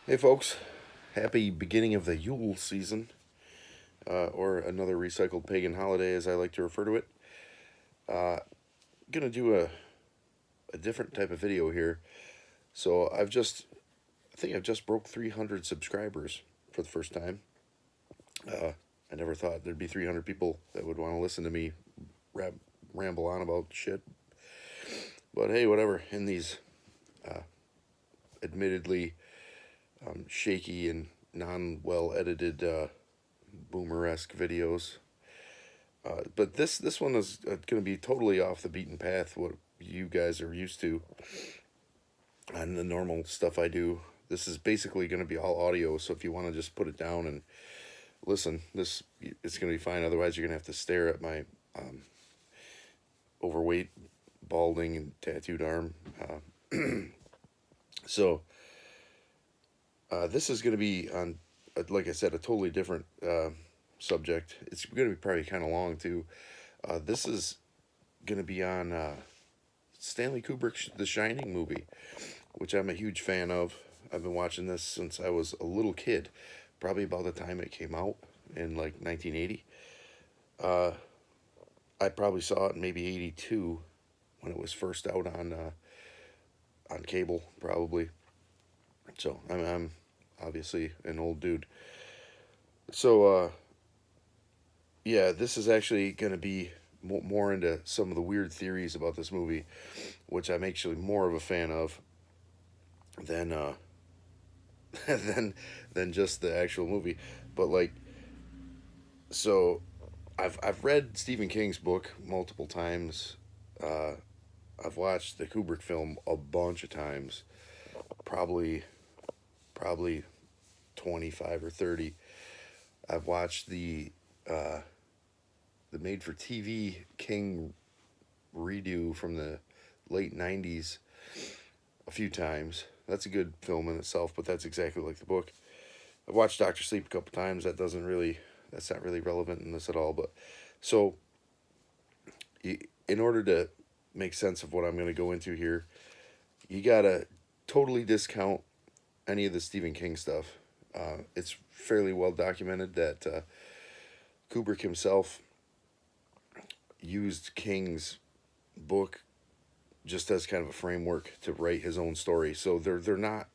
Hey folks, happy beginning of the Yule season, or another recycled pagan holiday as I like to refer to it. I'm gonna do a different type of video here. So I think I've just broke 300 subscribers for the first time. I never thought there'd be 300 people that would want to listen to me rab- ramble on about shit. But hey, whatever. In these admittedly shaky and non-well edited boomer-esque videos. But this one is going to be totally off the beaten path, what you guys are used to, and the normal stuff I do. This is basically going to be all audio, so if you want to just put it down and listen, this it's going to be fine. Otherwise, you're going to have to stare at my overweight, balding, and tattooed arm. So this is going to be on, like I said, a totally different subject. It's going to be probably kind of long too. This is going to be on Stanley Kubrick's The Shining movie, which I'm a huge fan of. I've been watching this since I was a little kid, probably about the time it came out in like 1980. I probably saw it in maybe 82 when it was first out on cable, probably. So I'm obviously an old dude. So yeah, this is actually going to be more into some of the weird theories about this movie, which I'm actually more of a fan of than than than just the actual movie. But like, so I've read Stephen King's book multiple times. Uh, I've watched the Kubrick film a bunch of times, probably 25 or 30. I've watched the made for TV King redo from the late 90s a few times. That's a good film in itself, but that's exactly like the book. I've watched Doctor Sleep a couple times. That's not really relevant in this at all. But so, in order to make sense of what I'm going to go into here, you gotta totally discount any of the Stephen King stuff. It's fairly well documented that Kubrick himself used King's book just as kind of a framework to write his own story. So they're not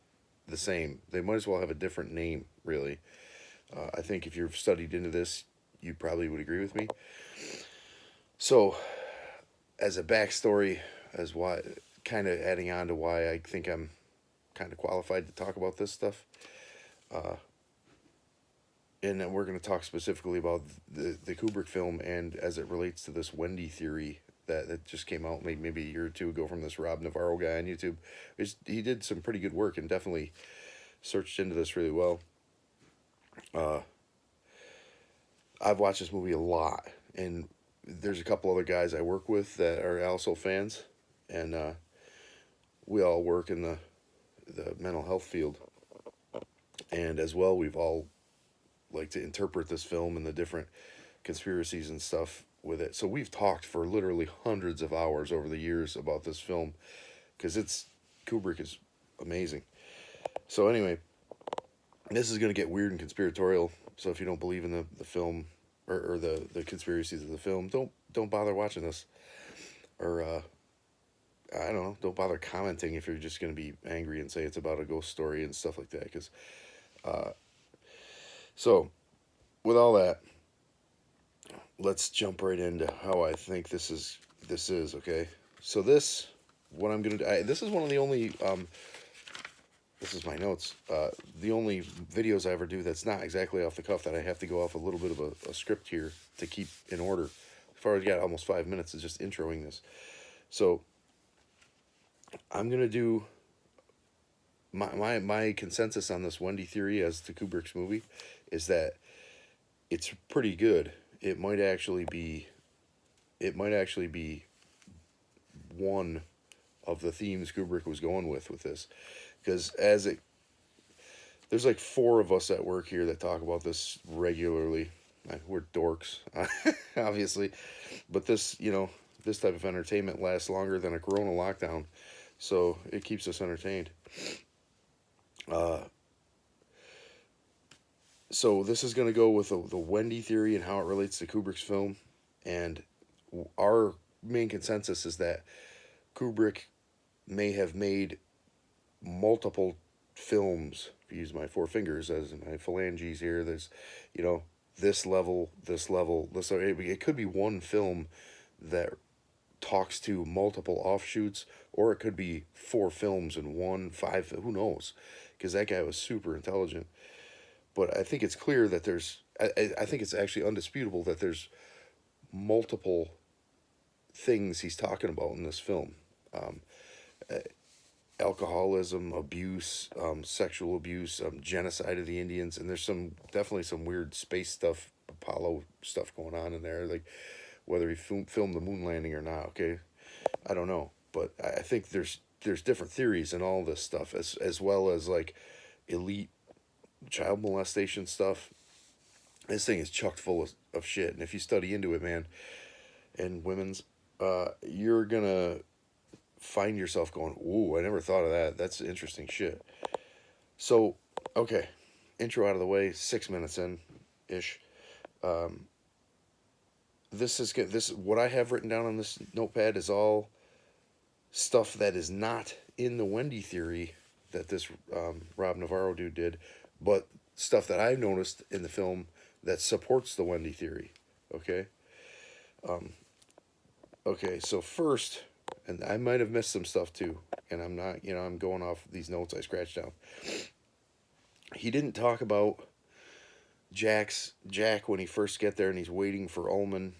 the same. They might as well have a different name, really. I think if you've studied into this, you probably would agree with me. So, as a backstory, as why, kind of adding on to why I think I'm kind of qualified to talk about this stuff, and then we're going to talk specifically about the Kubrick film and as it relates to this Wendy theory that just came out maybe a year or two ago from this Rob Navarro guy on YouTube. He did some pretty good work and definitely searched into this really well. Uh, I've watched this movie a lot, and there's a couple other guys I work with that are also fans, and we all work in the mental health field, and as well we've all like to interpret this film and the different conspiracies and stuff with it. So we've talked for literally hundreds of hours over the years about this film because Kubrick is amazing. So anyway, this is going to get weird and conspiratorial. So if you don't believe in the film or the conspiracies of the film, don't bother watching this. Or I don't know, don't bother commenting if you're just going to be angry and say it's about a ghost story and stuff like that. Because so with all that, let's jump right into how I think this is okay. So what I'm gonna do. This is one of the only this is my notes. The only videos I ever do that's not exactly off the cuff, that I have to go off a little bit of a script here to keep in order. I've already got almost 5 minutes of just introing this. So I'm gonna do my consensus on this Wendy theory as to Kubrick's movie is that it's pretty good. It might actually be one of the themes Kubrick was going with this, because there's like four of us at work here that talk about this regularly. We're dorks, obviously, but this type of entertainment lasts longer than a Corona lockdown, so it keeps us entertained. So this is going to go with the Wendy theory and how it relates to Kubrick's film, and our main consensus is that Kubrick may have made multiple films. If you use my four fingers as my phalanges here, there's, you know, this level, this level, this. It could be one film that talks to multiple offshoots, or it could be four films in one, five. Who knows? Because that guy was super intelligent. But I think it's clear that there's. I think it's actually undisputable that there's multiple things he's talking about in this film. Um, Alcoholism, abuse, sexual abuse, genocide of the Indians, and there's some definitely some weird space stuff, Apollo stuff going on in there. Like whether he filmed the moon landing or not. Okay, I don't know, but I think there's different theories in all this stuff, as well as like elite child molestation stuff. This thing is chocked full of shit, and if you study into it, man, and women's, you're gonna find yourself going, "Ooh, I never thought of that. That's interesting shit." So, okay, intro out of the way. 6 minutes in, ish. Um, this is good. This what I have written down on this notepad is all stuff that is not in the Wendy theory that this Rob Navarro dude did, but stuff that I've noticed in the film that supports the Wendy theory. Okay. Um, okay. So first, and I might have missed some stuff too, and I'm not. I'm going off these notes I scratched down. He didn't talk about Jack when he first get there and he's waiting for Ullman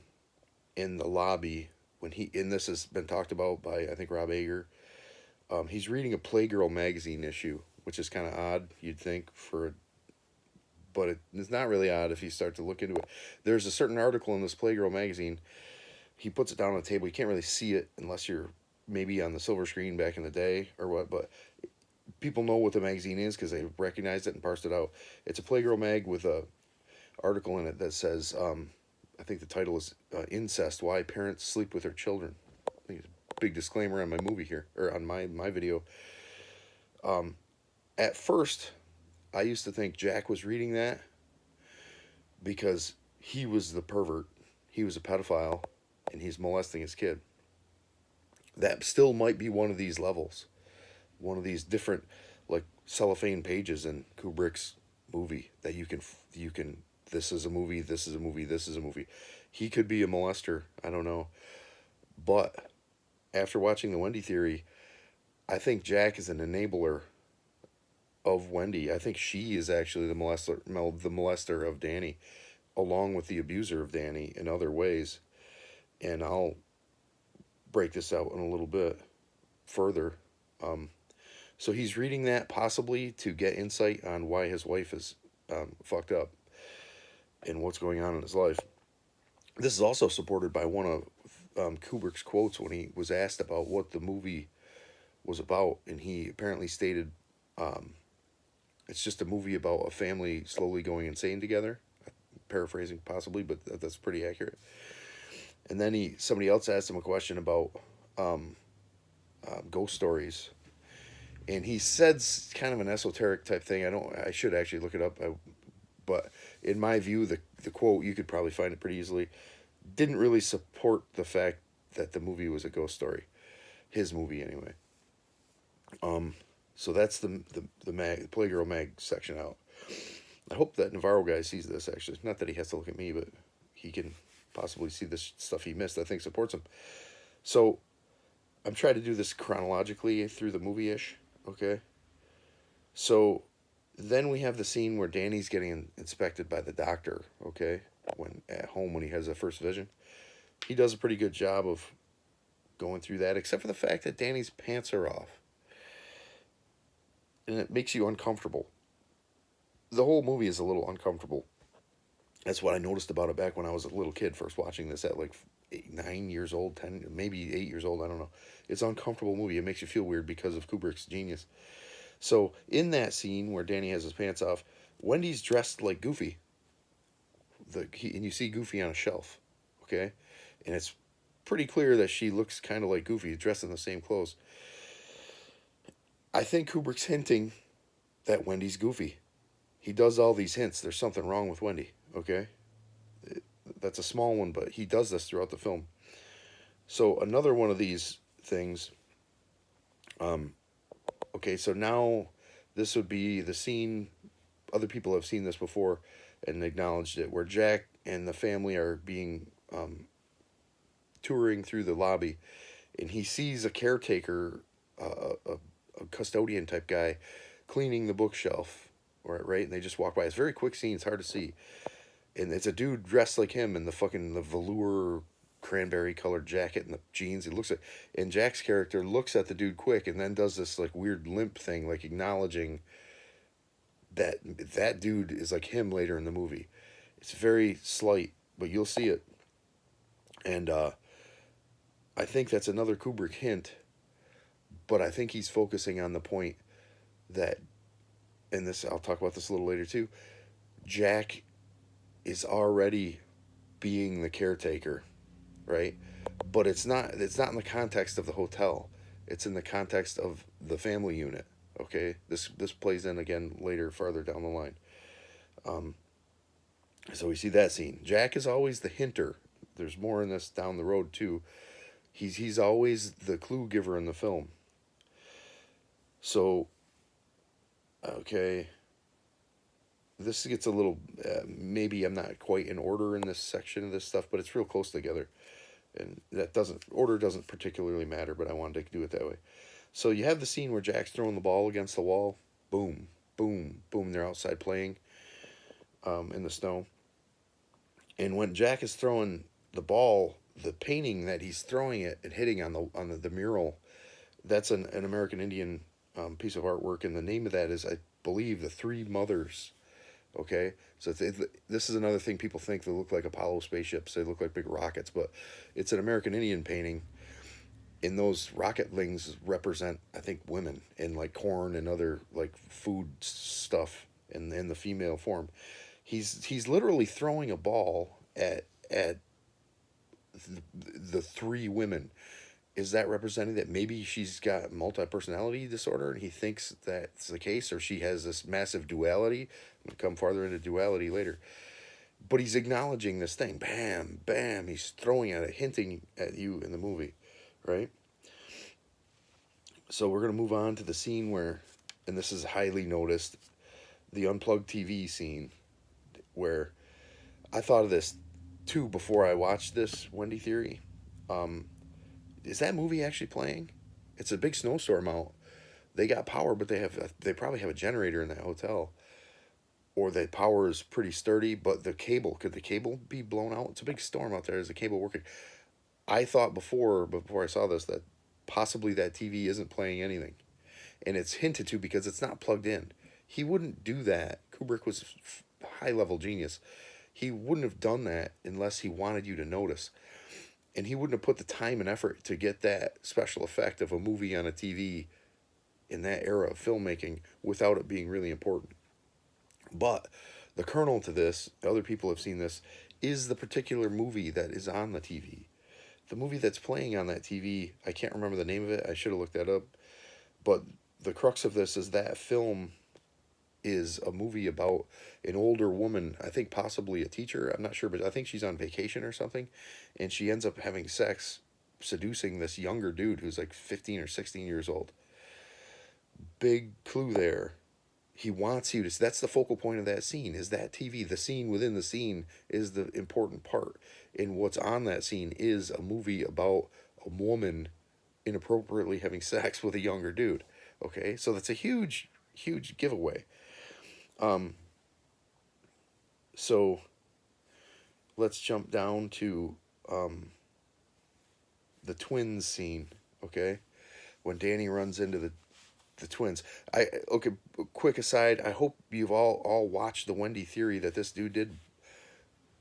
in the lobby when and this has been talked about by I think Rob Ager. He's reading a Playgirl magazine issue, which is kind of odd, you'd think, but it's not really odd if you start to look into it. There's a certain article in this Playgirl magazine. He puts it down on the table. You can't really see it unless you're maybe on the silver screen back in the day or what, but people know what the magazine is because they recognized it and parsed it out. It's a Playgirl mag with a article in it that says, I think the title is Incest, Why Parents Sleep with Their Children. I think it's a big disclaimer on my movie here, or on my video. At first, I used to think Jack was reading that because he was the pervert. He was a pedophile, and he's molesting his kid. That still might be one of these levels. One of these different, like, cellophane pages in Kubrick's movie that you can this is a movie, this is a movie, this is a movie. He could be a molester, I don't know. But after watching the Wendy theory, I think Jack is an enabler of Wendy. I think she is actually the molester of Danny, along with the abuser of Danny in other ways. And I'll break this out in a little bit further. So he's reading that possibly to get insight on why his wife is fucked up and what's going on in his life. This is also supported by one of Kubrick's quotes when he was asked about what the movie was about, and he apparently stated, "It's just a movie about a family slowly going insane together." Paraphrasing possibly, but that's pretty accurate. And then somebody else asked him a question about ghost stories, and he said kind of an esoteric type thing. I should actually look it up. But in my view, the quote, you could probably find it pretty easily, didn't really support the fact that the movie was a ghost story. His movie, anyway. So that's the Playgirl mag section out. I hope that Navarro guy sees this, actually. Not that he has to look at me, but he can possibly see this stuff he missed I think supports him. So I'm trying to do this chronologically through the movie-ish, okay? So then we have the scene where Danny's getting inspected by the doctor, okay? When at home when he has that first vision. He does a pretty good job of going through that, except for the fact that Danny's pants are off. And it makes you uncomfortable. The whole movie is a little uncomfortable. That's what I noticed about it back when I was a little kid, first watching this at like 9 years old, 10, maybe 8 years old, I don't know. It's an uncomfortable movie. It makes you feel weird because of Kubrick's genius. So in that scene where Danny has his pants off, Wendy's dressed like Goofy. And you see Goofy on a shelf, okay? And it's pretty clear that she looks kind of like Goofy, dressed in the same clothes. I think Kubrick's hinting that Wendy's Goofy. he does all these hints. There's something wrong with Wendy. Okay, that's a small one, but he does this throughout the film. So another one of these things. Um, okay, so now this would be the scene. Other people have seen this before and acknowledged it, where Jack and the family are being touring through the lobby, and he sees a caretaker, a custodian type guy, cleaning the bookshelf. Right, and they just walk by. It's a very quick scene. It's hard to see, and it's a dude dressed like him in the velour cranberry colored jacket and the jeans. He looks at, and Jack's character looks at the dude quick and then does this like weird limp thing, like acknowledging that that dude is like him later in the movie. It's very slight, but you'll see it. And I think that's another Kubrick hint, but I think he's focusing on the point that, and this I'll talk about this a little later too. Jack is already being the caretaker, right? But it's not in the context of the hotel. It's in the context of the family unit. Okay, this plays in again later, farther down the line. Um, so we see that scene. Jack is always the hinter. There's more in this down the road too. He's always the clue giver in the film. So, okay, this gets a little. Maybe I'm not quite in order in this section of this stuff, but it's real close together, and that doesn't order doesn't particularly matter. But I wanted to do it that way. So you have the scene where Jack's throwing the ball against the wall. Boom, boom, boom. They're outside playing in the snow. And when Jack is throwing the ball, the painting that he's throwing it and hitting on the mural, that's an American Indian piece of artwork, and the name of that is, I believe, the Three Mothers. Okay, so this is another thing people think they look like Apollo spaceships. They look like big rockets, but it's an American Indian painting, and those rocketlings represent, I think, women and like corn and other like food stuff in the female form. He's literally throwing a ball at the three women. Is that representing that maybe she's got multi-personality disorder and he thinks that's the case, or she has this massive duality? I'm gonna come farther into duality later. But he's acknowledging this thing. Bam, bam. He's throwing at it, hinting at you in the movie, right? So we're going to move on to the scene where, and this is highly noticed, the unplugged TV scene, where I thought of this too before I watched this Wendy Theory. Um, is that movie actually playing? It's a big snowstorm out. They got power, but they probably have a generator in that hotel, or the power is pretty sturdy. But could the cable be blown out? It's a big storm out there. Is the cable working? I thought before I saw this that possibly that TV isn't playing anything, and it's hinted to because it's not plugged in. He wouldn't do that. Kubrick was high level genius. He wouldn't have done that unless he wanted you to notice. And he wouldn't have put the time and effort to get that special effect of a movie on a TV in that era of filmmaking without it being really important. But the kernel to this, other people have seen this, is the particular movie that is on the TV. The movie that's playing on that TV, I can't remember the name of it. I should have looked that up. But the crux of this is that film is a movie about an older woman, I think possibly a teacher, I'm not sure, but I think she's on vacation or something, and she ends up having sex, seducing this younger dude who's like 15 or 16 years old. Big clue there. He wants you to, that's the focal point of that scene, is that TV. The scene within the scene is the important part. And what's on that scene is a movie about a woman inappropriately having sex with a younger dude. Okay, so that's a huge, huge giveaway. So let's jump down to the twins scene. Okay, when Danny runs into the twins. Okay, quick aside. I hope you've all watched the Wendy Theory that this dude did.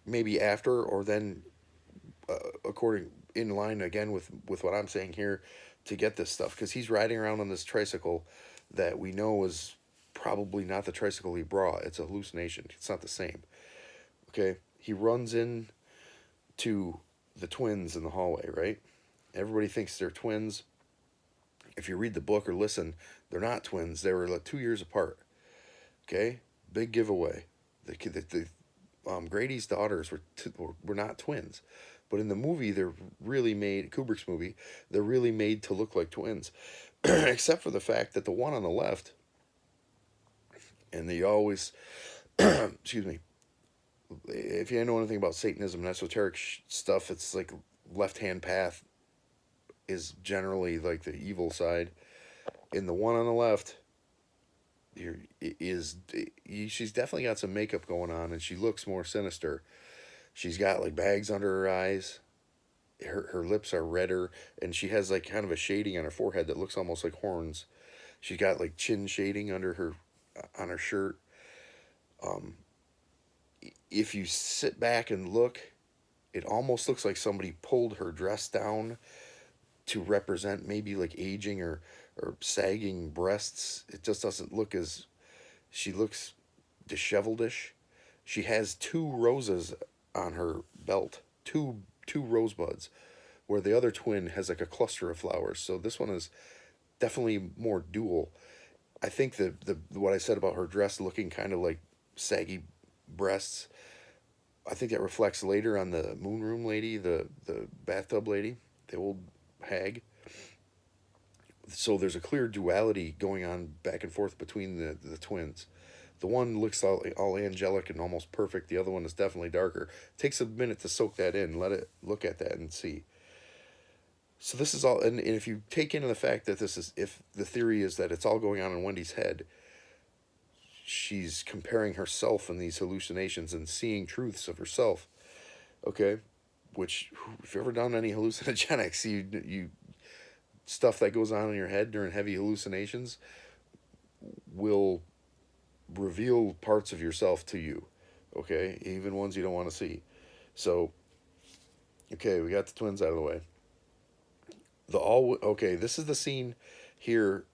Maybe after or then, according in line again with what I'm saying here, to get this stuff, because he's riding around on this tricycle that we know is probably not the tricycle he brought. It's a hallucination. It's not the same. Okay, he runs in to the twins in the hallway, right? Everybody thinks they're twins. If you read the book or listen, they're not twins. They were like 2 years apart. Okay, big giveaway. Grady's daughters were not twins, but in the movie they're really made, Kubrick's movie, they're really made to look like twins, except for the fact that the one on the left, and they always, excuse me, if you know anything about Satanism and esoteric stuff, it's like left hand path is generally like the evil side. In the one on the left, here is she's definitely got some makeup going on, and she looks more sinister. She's got like bags under her eyes. Her lips are redder, and she has like kind of a shading on her forehead that looks almost like horns. She's got like chin shading under her on her shirt. Um, if you sit back and look, it almost looks like somebody pulled her dress down to represent maybe like aging or sagging breasts. It just doesn't look as, she looks disheveledish. She has two roses on her belt, two rosebuds, where the other twin has like a cluster of flowers. So this one is definitely more dual. I think the what I said about her dress looking kind of like saggy breasts, I think that reflects later on the moon room lady, the bathtub lady, the old hag. So there's a clear duality going on back and forth between the twins. The one looks all angelic and almost perfect. The other one is definitely darker. It takes a minute to soak that in. Let it look at that and see. So this is all, and if you take into the fact that this is, if the theory is that it's all going on in Wendy's head, she's comparing herself in these hallucinations and seeing truths of herself. Okay, which if you've ever done any hallucinogenics, you stuff that goes on in your head during heavy hallucinations will reveal parts of yourself to you. Okay, even ones you don't want to see. So, okay, we got the twins out of the way. Okay, this is the scene here.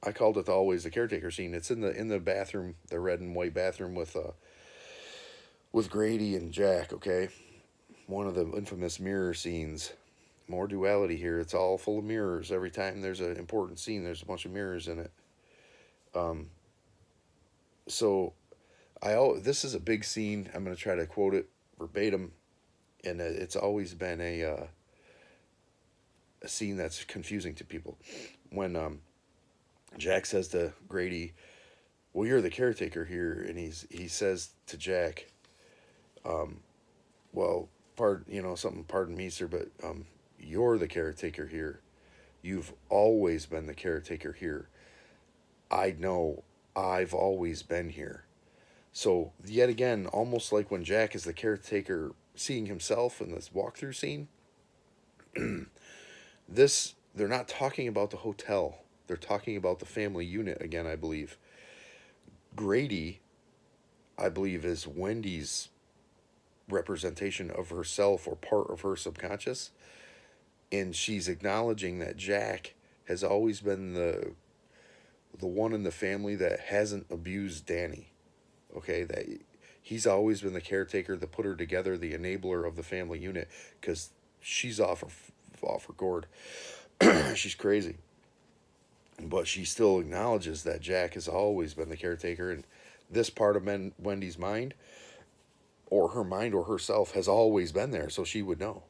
I called it always the caretaker scene. It's in the bathroom, the red and white bathroom with Grady and Jack. Okay, one of the infamous mirror scenes. More duality here. It's all full of mirrors. Every time there's an important scene, there's a bunch of mirrors in it. Um, so this is a big scene. I'm gonna try to quote it verbatim, and it's always been a scene that's confusing to people. When Jack says to Grady, "Well, you're the caretaker here," and he says to Jack, "Well, pardon me, sir, but you're the caretaker here. You've always been the caretaker here. I know. I've always been here." So yet again, almost like when Jack is the caretaker, seeing himself in this walkthrough scene. They're not talking about the hotel. They're talking about the family unit again, I believe. Grady, I believe, is Wendy's representation of herself or part of her subconscious. And she's acknowledging that Jack has always been the one in the family that hasn't abused Danny. Okay, that he's always been the caretaker, the putter together, the enabler of the family unit, because she's off her gourd. She's crazy. But she still acknowledges that Jack has always been the caretaker, and this part of Wendy's mind, or her mind, or herself, has always been there, so she would know.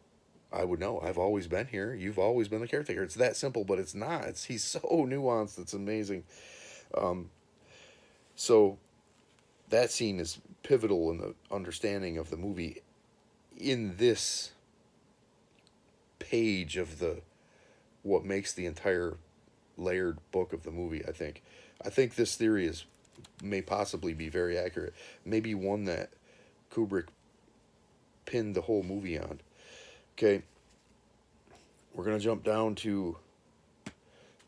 I would know. I've always been here. You've always been the caretaker. It's that simple, but it's not. He's so nuanced. It's amazing. So that scene is pivotal in the understanding of the movie in this page of what makes the entire layered book of the movie. I think this theory may possibly be very accurate, maybe one that Kubrick pinned the whole movie on. Okay, we're gonna jump down to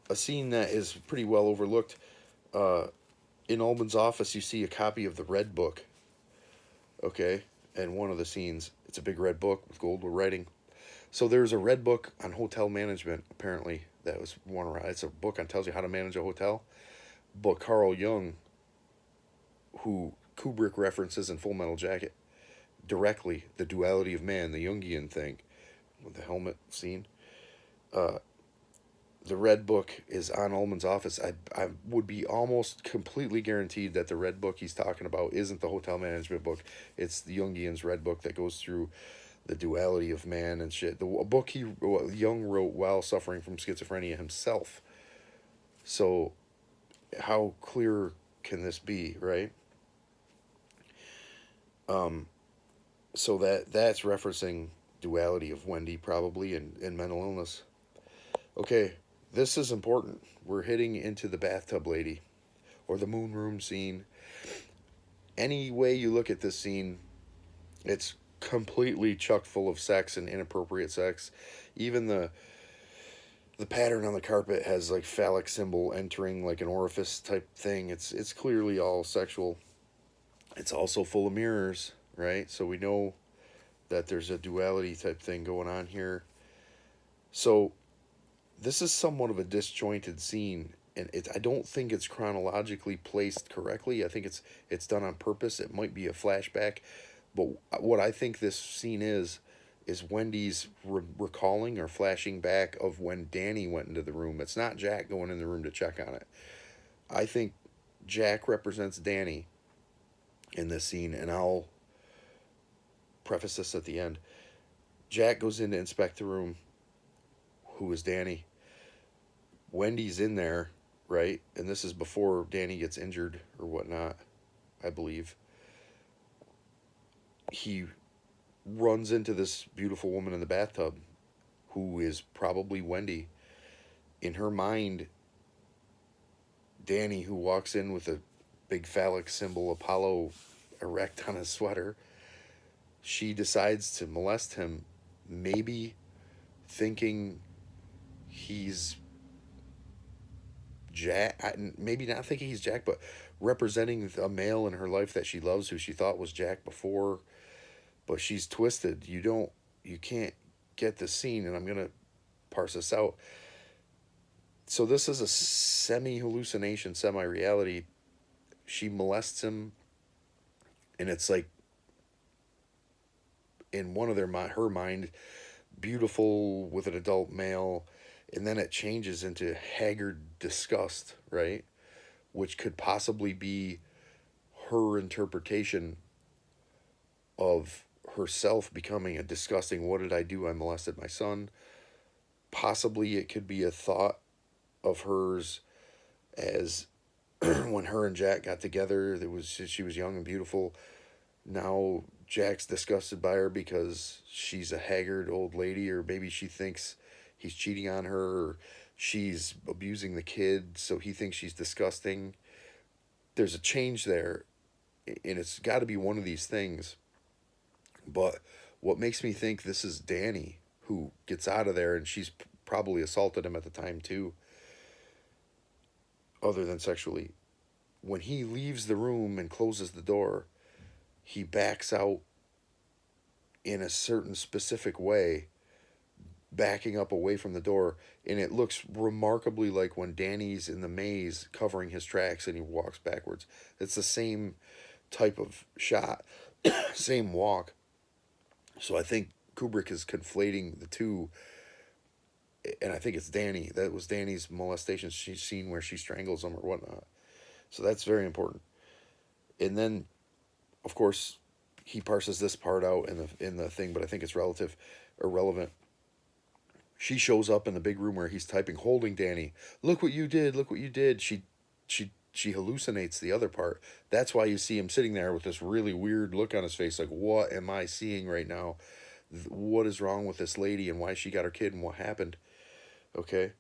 a scene that is pretty well overlooked. In Ullman's office, you see a copy of the Red Book. Okay, and one of the scenes, it's a big red book with gold writing. So there's a red book on hotel management, apparently, that was worn around. It's a book that tells you how to manage a hotel. But Carl Jung, who Kubrick references in Full Metal Jacket, directly, the duality of man, the Jungian thing, with the helmet scene. The the Red Book is on Ullman's office. I would be almost completely guaranteed that the Red Book he's talking about isn't the hotel management book. It's the Jungian's Red Book that goes through the duality of man and shit. A book Jung wrote while suffering from schizophrenia himself. So how clear can this be, right? So that's referencing duality of Wendy probably and mental illness. Okay, this is important. We're hitting into the bathtub lady or the moon room scene. Any way you look at this scene, it's completely chock full of sex and inappropriate sex. Even the pattern on the carpet has like phallic symbol entering like an orifice type thing. It's clearly all sexual. It's also full of mirrors, right? So we know that there's a duality type thing going on here. So this is somewhat of a disjointed scene, and I don't think it's chronologically placed correctly. I think it's done on purpose. It might be a flashback, but what I think this scene is Wendy's recalling or flashing back of when Danny went into the room. It's not Jack going in the room to check on it. I think Jack represents Danny in this scene, and I'll preface this at the end. Jack goes in to inspect the room. Who is Danny? Wendy's in there, right? And this is before Danny gets injured or whatnot, I believe. He runs into this beautiful woman in the bathtub who is probably Wendy. In her mind, Danny, who walks in with a big phallic symbol, Apollo erect on his sweater, she decides to molest him, maybe thinking he's Jack, maybe not thinking he's Jack, but representing a male in her life that she loves, who she thought was Jack before, but she's twisted. You can't get the scene, and I'm gonna parse this out. So this is a semi-hallucination, semi-reality. She molests him, and it's like in one of her mind, beautiful with an adult male, and then it changes into haggard disgust, right? Which could possibly be her interpretation of herself becoming a disgusting, what did I do? I molested my son. Possibly it could be a thought of hers as when her and Jack got together, she was young and beautiful. Now Jack's disgusted by her because she's a haggard old lady, or maybe she thinks he's cheating on her, or she's abusing the kid, so he thinks she's disgusting. There's a change there, and it's got to be one of these things. But what makes me think this is Danny who gets out of there, and she's probably assaulted him at the time too, other than sexually. When he leaves the room and closes the door, he backs out in a certain specific way, backing up away from the door, and it looks remarkably like when Danny's in the maze covering his tracks and he walks backwards. It's the same type of shot, same walk. So I think Kubrick is conflating the two, and I think it's Danny. That was Danny's molestation scene where she strangles him or whatnot. So that's very important. And then, of course, he parses this part out in the thing, but I think it's irrelevant. She shows up in the big room where he's typing, holding Danny. Look what you did. Look what you did. She hallucinates the other part. That's why you see him sitting there with this really weird look on his face, like, what am I seeing right now? What is wrong with this lady, and why she got her kid, and what happened? Okay.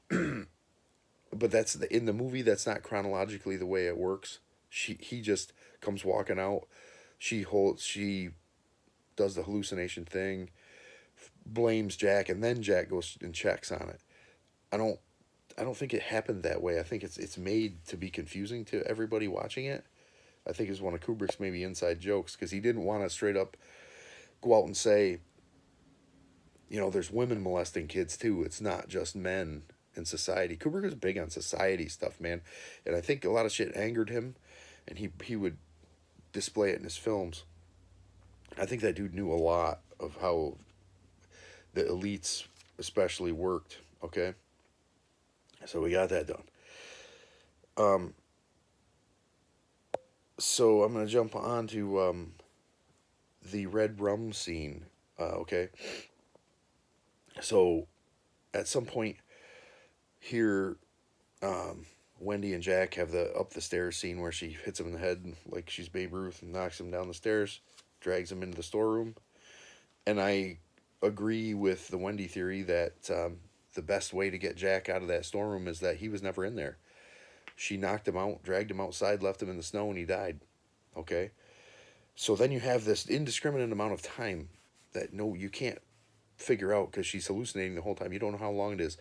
But in the movie, that's not chronologically the way it works. He just comes walking out. She does the hallucination thing, blames Jack, and then Jack goes and checks on it. I don't think it happened that way. I think it's made to be confusing to everybody watching it. I think it's one of Kubrick's maybe inside jokes, because he didn't want to straight up go out and say, there's women molesting kids too. It's not just men in society. Kubrick was big on society stuff, man. And I think a lot of shit angered him, and he would display it in his films. I think that dude knew a lot of how the elites especially worked, okay? So we got that done. Um, so I'm gonna jump on to the Red Rum scene. Okay. So at some point here, um, Wendy and Jack have the up the stairs scene where she hits him in the head like she's Babe Ruth and knocks him down the stairs, drags him into the storeroom. And I agree with the Wendy theory that the best way to get Jack out of that storeroom is that he was never in there. She knocked him out, dragged him outside, left him in the snow, and he died. Okay? So then you have this indiscriminate amount of time that no, you can't figure out because she's hallucinating the whole time. You don't know how long it is.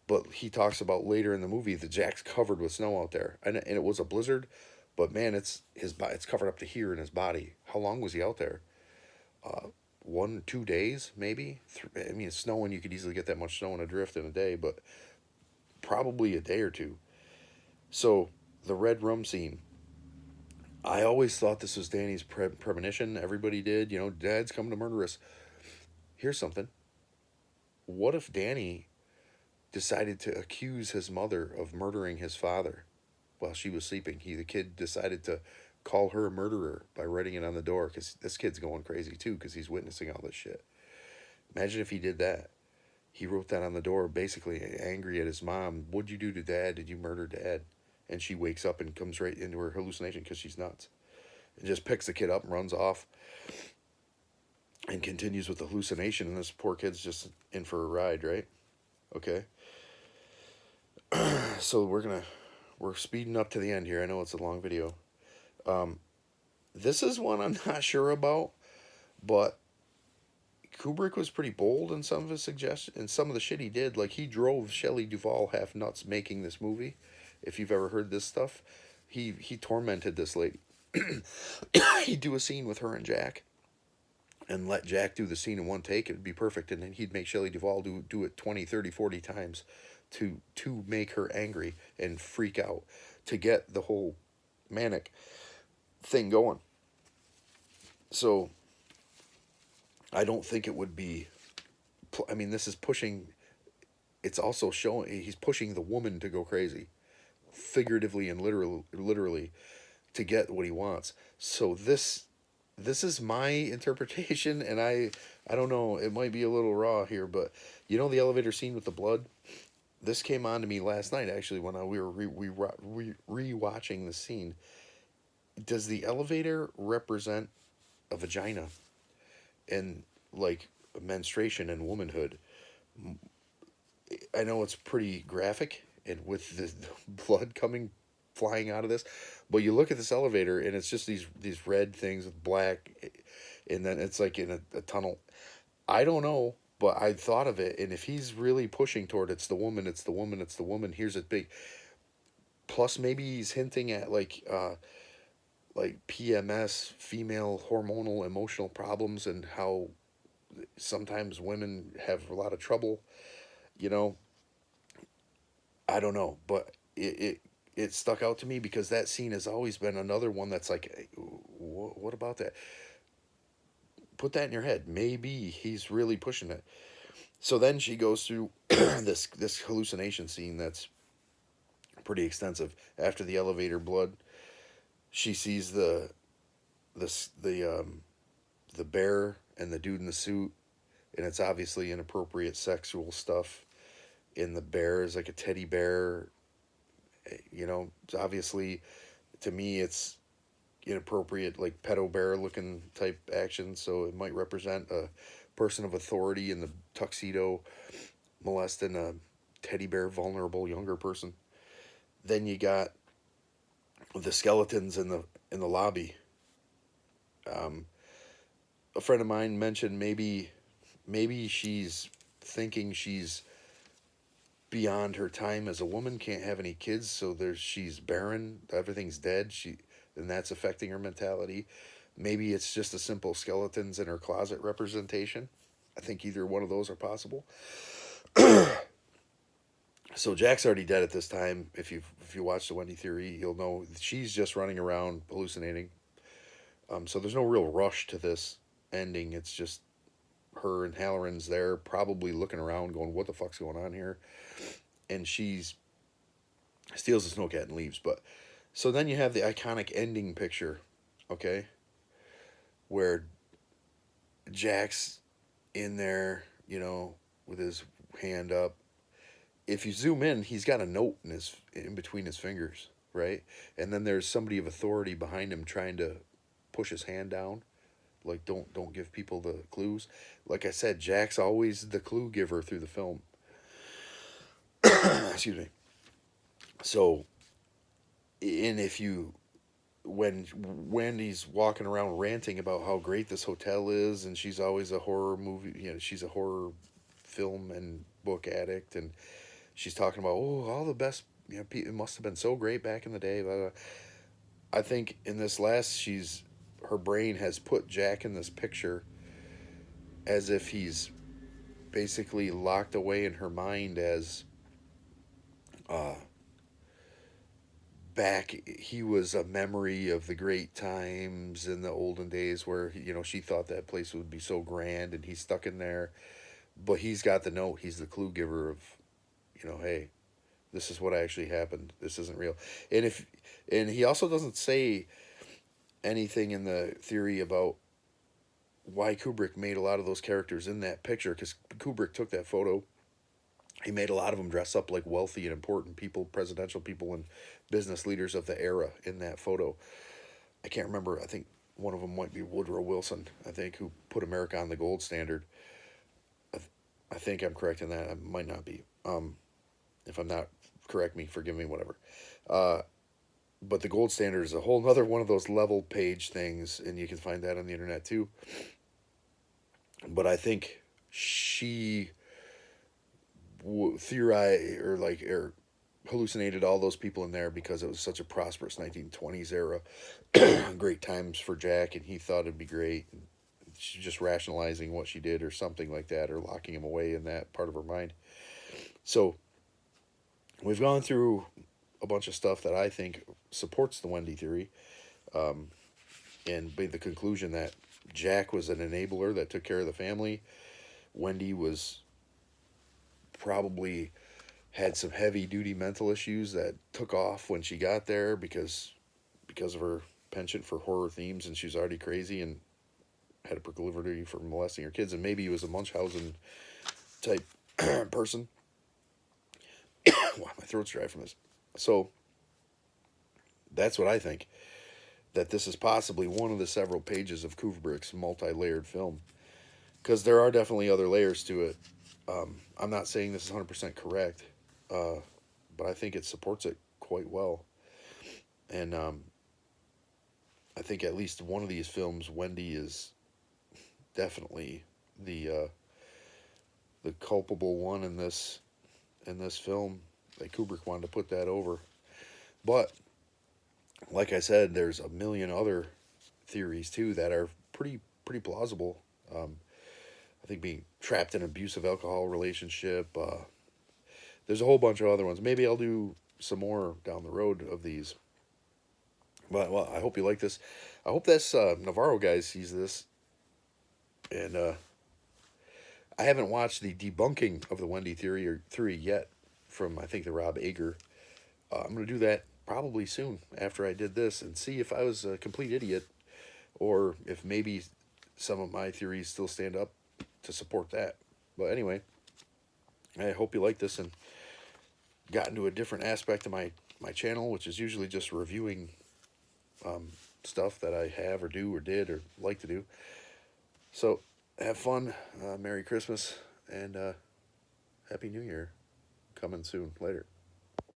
But he talks about later in the movie that Jack's covered with snow out there, and it was a blizzard. But man, it's covered up to here in his body. How long was he out there? 1 2 days maybe. I mean, it's snowing. You could easily get that much snow in a drift in a day, but probably a day or two. So the Red Rum scene. I always thought this was Danny's premonition. Everybody did. You know, Dad's coming to murder us. Here's something. What if Danny decided to accuse his mother of murdering his father while she was sleeping? The kid decided to call her a murderer by writing it on the door because this kid's going crazy too because he's witnessing all this shit. Imagine if he did that. He wrote that on the door, basically angry at his mom. What'd you do to Dad? Did you murder Dad? And she wakes up and comes right into her hallucination because she's nuts. And just picks the kid up and runs off and continues with the hallucination. And this poor kid's just in for a ride, right? Okay. So we're speeding up to the end here. I know it's a long video. This is one I'm not sure about, but Kubrick was pretty bold in some of his suggestions and some of the shit he did. Like, he drove Shelley Duvall half nuts making this movie. If you've ever heard this stuff, he tormented this lady. He'd do a scene with her and Jack and let Jack do the scene in one take. It would be perfect. And then he'd make Shelley Duvall do it 20, 30, 40 times to make her angry and freak out to get the whole manic thing going. So I don't think it would be, I mean, this is pushing, it's also showing, he's pushing the woman to go crazy, figuratively and literally to get what he wants. So this is my interpretation, and I don't know, it might be a little raw here, but you know the elevator scene with the blood? This came on to me last night, actually, when we were re-watching the scene. Does the elevator represent a vagina and, like, menstruation and womanhood? I know it's pretty graphic, and with the blood flying out of this, but you look at this elevator, and it's just these red things with black, and then it's like in a tunnel. I don't know, but I thought of it, and if he's really pushing toward it's the woman, it's the woman, it's the woman, here's it big. Plus, maybe he's hinting at like PMS, female hormonal emotional problems, and how sometimes women have a lot of trouble. You know, I don't know, but it stuck out to me because that scene has always been another one that's like, what about that? Put that in your head. Maybe he's really pushing it. So then she goes through this hallucination scene that's pretty extensive. After the elevator blood, she sees the bear and the dude in the suit, and it's obviously inappropriate sexual stuff. And the bear is like a teddy bear. You know, it's obviously, to me, it's inappropriate, like pedo bear looking type action. So it might represent a person of authority in the tuxedo molesting a teddy bear vulnerable younger person. Then you got the skeletons in the lobby. A friend of mine mentioned maybe she's thinking she's beyond her time as a woman, can't have any kids, so she's barren, everything's dead, and that's affecting her mentality. Maybe it's just a simple skeletons in her closet representation. I think either one of those are possible. So Jack's already dead at this time. If you watch the Wendy theory, you'll know she's just running around hallucinating. So there's no real rush to this ending. It's just her and Halloran's there, probably looking around, going, "What the fuck's going on here?" And she's steals the snow cat and leaves. But so then you have the iconic ending picture, okay, where Jack's in there, with his hand up. If you zoom in, he's got a note in between his fingers, right? And then there's somebody of authority behind him trying to push his hand down, like don't give people the clues. Like I said, Jack's always the clue giver through the film. Excuse me. So, and if you when Wendy's walking around ranting about how great this hotel is, and she's always a horror movie, she's a horror film and book addict, and she's talking about, oh, all the best, it must have been so great back in the day. Blah, blah. I think in this last, her brain has put Jack in this picture as if he's basically locked away in her mind as uh, back he was a memory of the great times in the olden days where she thought that place would be so grand, and he's stuck in there, but he's got the note. He's the clue giver of, hey, this is what actually happened. This isn't real. And he also doesn't say anything in the theory about why Kubrick made a lot of those characters in that picture, because Kubrick took that photo. He made a lot of them dress up like wealthy and important people, presidential people, and business leaders of the era in that photo. I can't remember. I think one of them might be Woodrow Wilson, I think, who put America on the gold standard. I think I'm correct in that. I might not be. If I'm not, correct me, forgive me, whatever. But the gold standard is a whole other one of those level page things, and you can find that on the internet too. But I think she theorized or hallucinated all those people in there because it was such a prosperous 1920s era, great times for Jack, and he thought it'd be great. And she's just rationalizing what she did or something like that, or locking him away in that part of her mind. So we've gone through a bunch of stuff that I think supports the Wendy theory, and made the conclusion that Jack was an enabler that took care of the family. Wendy was probably had some heavy duty mental issues that took off when she got there because of her penchant for horror themes, and she was already crazy and had a proclivity for molesting her kids, and maybe he was a Munchausen type person. Wow, my throat's dry from this. So that's what I think, that this is possibly one of the several pages of Kubrick's multi-layered film, because there are definitely other layers to it. I'm not saying this is 100% correct, but I think it supports it quite well. And I think at least one of these films, Wendy is definitely the culpable one in this film. That Kubrick wanted to put that over. But like I said, there's a million other theories too that are pretty plausible. I think being trapped in an abusive alcohol relationship. There's a whole bunch of other ones. Maybe I'll do some more down the road of these. But well, I hope you like this. I hope this Navarro guy sees this. And I haven't watched the debunking of the Wendy theory yet from, I think, the Rob Ager. I'm going to do that probably soon after I did this, and see if I was a complete idiot, or if maybe some of my theories still stand up to support that. But anyway, I hope you like this and got into a different aspect of my channel, which is usually just reviewing stuff that I have or do or did or like to do. So have fun, Merry Christmas, and Happy New Year coming soon. Later.